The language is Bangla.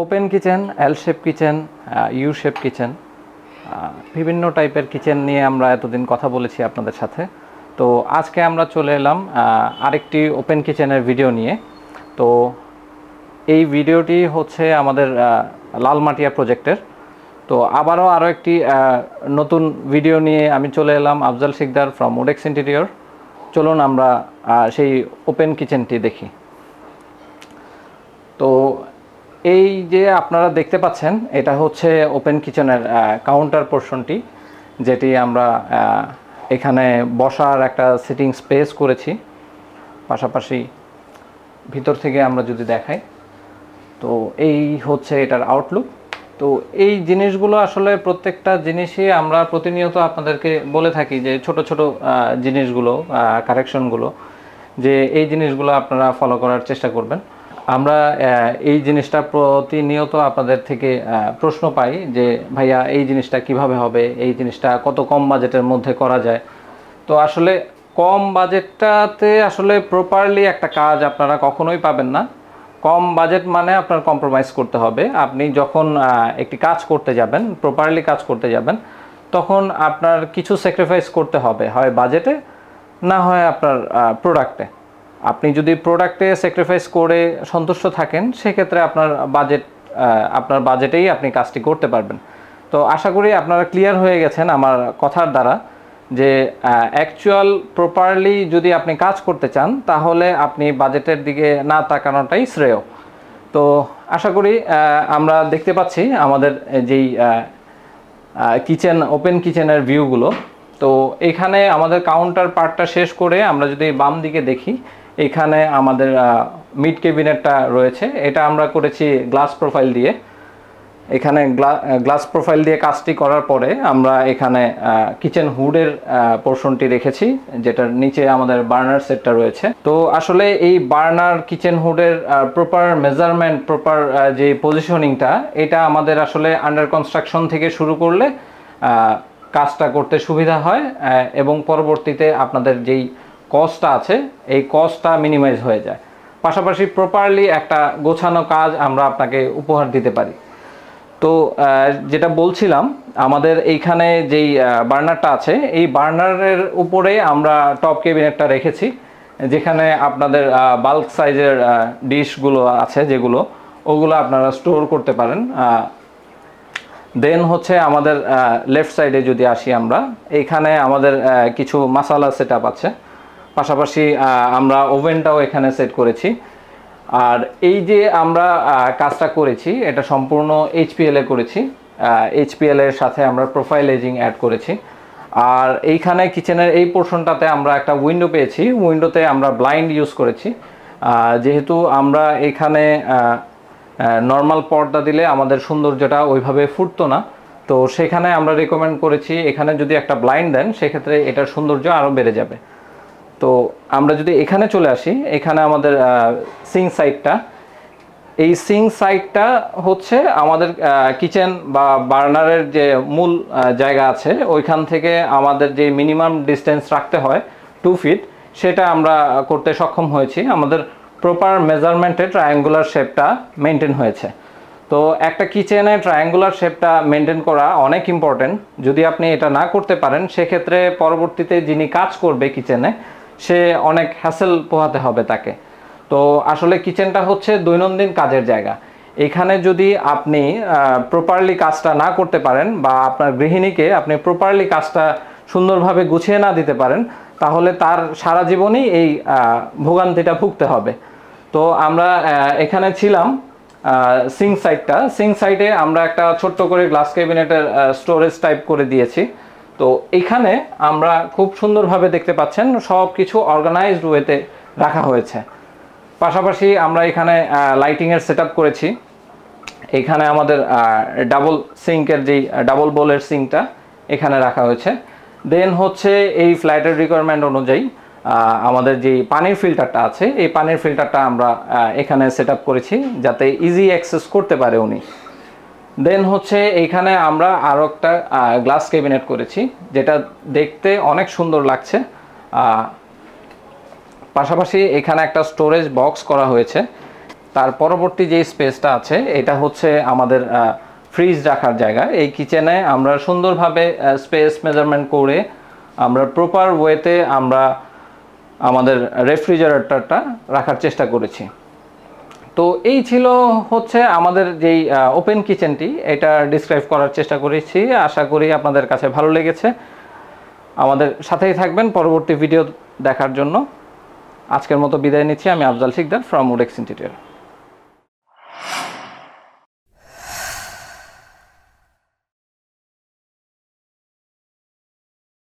Open kitchen, L shape kitchen, you shape kitchen, বিভিন্ন টাইপের কিচেন নিয়ে আমরা এতদিন কথা বলেছি আপনাদের সাথে। তো আজকে আমরা চলে এলাম আরেকটি ওপেন কিচেনের ভিডিও নিয়ে। তো এই ভিডিওটি হচ্ছে আমাদের লালমাটিয়া প্রজেক্টের। তো আরও একটি নতুন ভিডিও নিয়ে আমি চলে এলাম, আফজাল শিকদার ফ্রম ওডেক্স ইন্টেরিয়র। চলুন আমরা সেই ওপেন কিচেনটি দেখি। তো এই যে আপনারা দেখতে পাচ্ছেন, এটা হচ্ছে ওপেন কিচেনের কাউন্টার পোর্শনটি, যেটি আমরা এখানে বসার একটা সিটিং স্পেস করেছি। পাশাপাশি ভিতর থেকে আমরা যদি দেখাই, তো এই হচ্ছে এটার আউটলুক। তো এই জিনিসগুলো আসলে প্রত্যেকটা জিনিসই আমরা প্রতিনিয়ত আপনাদেরকে বলে থাকি যে ছোট ছোট জিনিসগুলো, কারেকশনগুলো, যে এই জিনিসগুলো আপনারা ফলো করার চেষ্টা করবেন। আমরা এই জিনিসটা প্রতিনিয়ত আপনাদের থেকে প্রশ্ন পাই যে ভাইয়া এই জিনিসটা কিভাবে হবে, এই জিনিসটা কত কম বাজেটের মধ্যে করা যায়। তো আসলে কম বাজেটটাতে আসলে প্রপারলি একটা কাজ আপনারা কখনোই পাবেন না। কম বাজেট মানে আপনার কম্প্রোমাইজ করতে হবে। আপনি যখন একটি কাজ করতে যাবেন, প্রপারলি কাজ করতে যাবেন, তখন আপনার কিছু স্যাক্রিফাইস করতে হবে, হয় বাজেটে, না হয় আপনার প্রোডাক্টে। আপনি যদি প্রোডাক্টে স্যাক্রিফাইস করে সন্তুষ্ট থাকেন, সেক্ষেত্রে আপনার বাজেটেই আপনি কাজটি করতে পারবেন। তো আশা করি আপনারা ক্লিয়ার হয়ে গেছেন আমার কথার দ্বারা যে অ্যাকচুয়াল প্রপারলি যদি আপনি কাজ করতে চান, তাহলে আপনি বাজেটের দিকে না তাকানোটাই শ্রেয়। তো আশা করি আমরা দেখতে পাচ্ছি আমাদের যেই কিচেন, ওপেন কিচেনের ভিউগুলো। তো এখানে আমাদের কাউন্টার পার্টটা শেষ করে আমরা যদি বাম দিকে দেখি, এখানে আমাদের মিড ক্যাবিনেটটা রয়েছে। এটা আমরা করেছি গ্লাস প্রোফাইল দিয়ে। এখানে গ্লাস প্রোফাইল দিয়ে কাজটি করার পরে আমরা এখানে কিচেন হুডের পোর্শনটি রেখেছি, যেটার নিচে আমাদের বার্নার সেটটা রয়েছে। তো আসলে এই বার্নার, কিচেন হুডের প্রপার মেজারমেন্ট, প্রপার যে পজিশনিংটা, এটা আমাদের আসলে আন্ডার কনস্ট্রাকশন থেকে শুরু করলে কাজটা করতে সুবিধা হয়, এবং পরবর্তীতে আপনাদের যেই কস্টটা আছে, এই কস্টটা মিনিমাইজ হয়ে যায়। পাশাপাশি প্রপারলি একটা গোছানো কাজ আমরা আপনাকে উপহার দিতে পারি। তো যেটা বলছিলাম, আমাদের এইখানে যেই বার্নারটা আছে, এই বার্নারের উপরে আমরা টপ ক্যাবিনেটটা রেখেছি, যেখানে আপনাদের বাল্ক সাইজের ডিশগুলো আছে, ওগুলো আপনারা স্টোর করতে পারেন। দেন হচ্ছে আমাদের লেফট সাইডে যদি আসি আমরা, এইখানে আমাদের কিছু মশলা সেট আপ আছে। পাশাপাশি আমরা ওভেনটাও এখানে সেট করেছি। আর এই যে আমরা কাজটা করেছি, এটা সম্পূর্ণ এইচপিএল এ করেছি। এইচপিএল এর সাথে আমরা প্রোফাইল এজিং অ্যাড করেছি। আর এইখানে কিচেনের এই পোর্শনটাতে আমরা একটা উইন্ডো পেয়েছি। উইন্ডোতে আমরা ব্লাইন্ড ইউজ করেছি, যেহেতু আমরা এখানে নর্মাল পর্দা দিলে আমাদের সৌন্দর্যটা ওইভাবে ফুটতো না। তো সেখানে আমরা রেকমেন্ড করেছি এখানে যদি একটা ব্লাইন্ড দেন, সেক্ষেত্রে এটার সৌন্দর্য আরও বেড়ে যাবে। তো আমরা যদি এখানে চলে আসি, এখানে আমাদের সিঙ্ক সাইডটা, এই সিঙ্ক সাইডটা হচ্ছে আমাদের কিচেন বা বার্নারের যে মূল জায়গা আছে, ওইখান থেকে আমাদের যে মিনিমাম ডিস্টেন্স রাখতে হয় 2 ফিট, সেটা আমরা করতে সক্ষম হয়েছি। আমাদের প্রপার মেজারমেন্টে ট্রায়াঙ্গুলার শেপটা মেনটেন হয়েছে। তো একটা কিচেনে ট্রায়াঙ্গুলার শেপটা মেনটেন করা অনেক ইম্পর্টেন্ট। যদি আপনি এটা না করতে পারেন, সেক্ষেত্রে পরবর্তীতে যিনি কাজ করবে কিচেনে, সে অনেক হ্যাসেল পোহাতে হবে তাকে। তো আসলে কিচেনটা হচ্ছে দৈনন্দিন কাজের জায়গা। এখানে যদি আপনি প্রপারলি কাজটা না করতে পারেন, বা আপনার গৃহিণীকে আপনি প্রপারলি কাজটা সুন্দরভাবে গুছিয়ে না দিতে পারেন, তাহলে তার সারা জীবনই এই ভোগান্তিটা ভুগতে হবে। তো আমরা এখানে ছিলাম সিঙ্ক সাইডে আমরা একটা ছোট্ট করে গ্লাস ক্যাবিনেটের স্টোরেজ টাইপ করে দিয়েছি। তো এখানে আমরা খুব সুন্দরভাবে দেখতে পাচ্ছেন সব কিছু অর্গানাইজড ওয়েতে রাখা হয়েছে। পাশাপাশি আমরা এখানে লাইটিংয়ের সেট আপ করেছি। এখানে আমাদের ডাবল সিঙ্কের যেই ডাবল বোলের সিঙ্কটা এখানে রাখা হয়েছে। দেন হচ্ছে এই ফ্ল্যাটের রিকোয়ারমেন্ট অনুযায়ী আমাদের যে পানির ফিল্টারটা আছে, এই পানির ফিল্টারটা আমরা এখানে সেট আপ করেছি, যাতে ইজি অ্যাক্সেস করতে পারে উনি। দেন হচ্ছে এইখানে আমরা আরও একটা গ্লাস ক্যাবিনেট করেছি, যেটা দেখতে অনেক সুন্দর লাগছে। পাশাপাশি এখানে একটা স্টোরেজ বক্স করা হয়েছে। তার পরবর্তী যে স্পেসটা আছে এটা হচ্ছে আমাদের ফ্রিজ রাখার জায়গা। এই কিচেনে আমরা সুন্দরভাবে স্পেস মেজারমেন্ট করে আমরা প্রপার ওয়েতে আমরা আমাদের রেফ্রিজারেটরটা রাখার চেষ্টা করেছি। তো এই ছিল হচ্ছে আমাদের যেই ওপেন কিচেনটি, এটা ডিসক্রাইব করার চেষ্টা করেছি। আশা করি আপনাদের কাছে ভালো লেগেছে। আমাদের সাথেই থাকবেন পরবর্তী ভিডিও দেখার জন্য। আজকের মতো বিদায় নিচ্ছি। আমি আফজাল শিকদার ফ্রম উডেক্স ইন্টেরিয়র।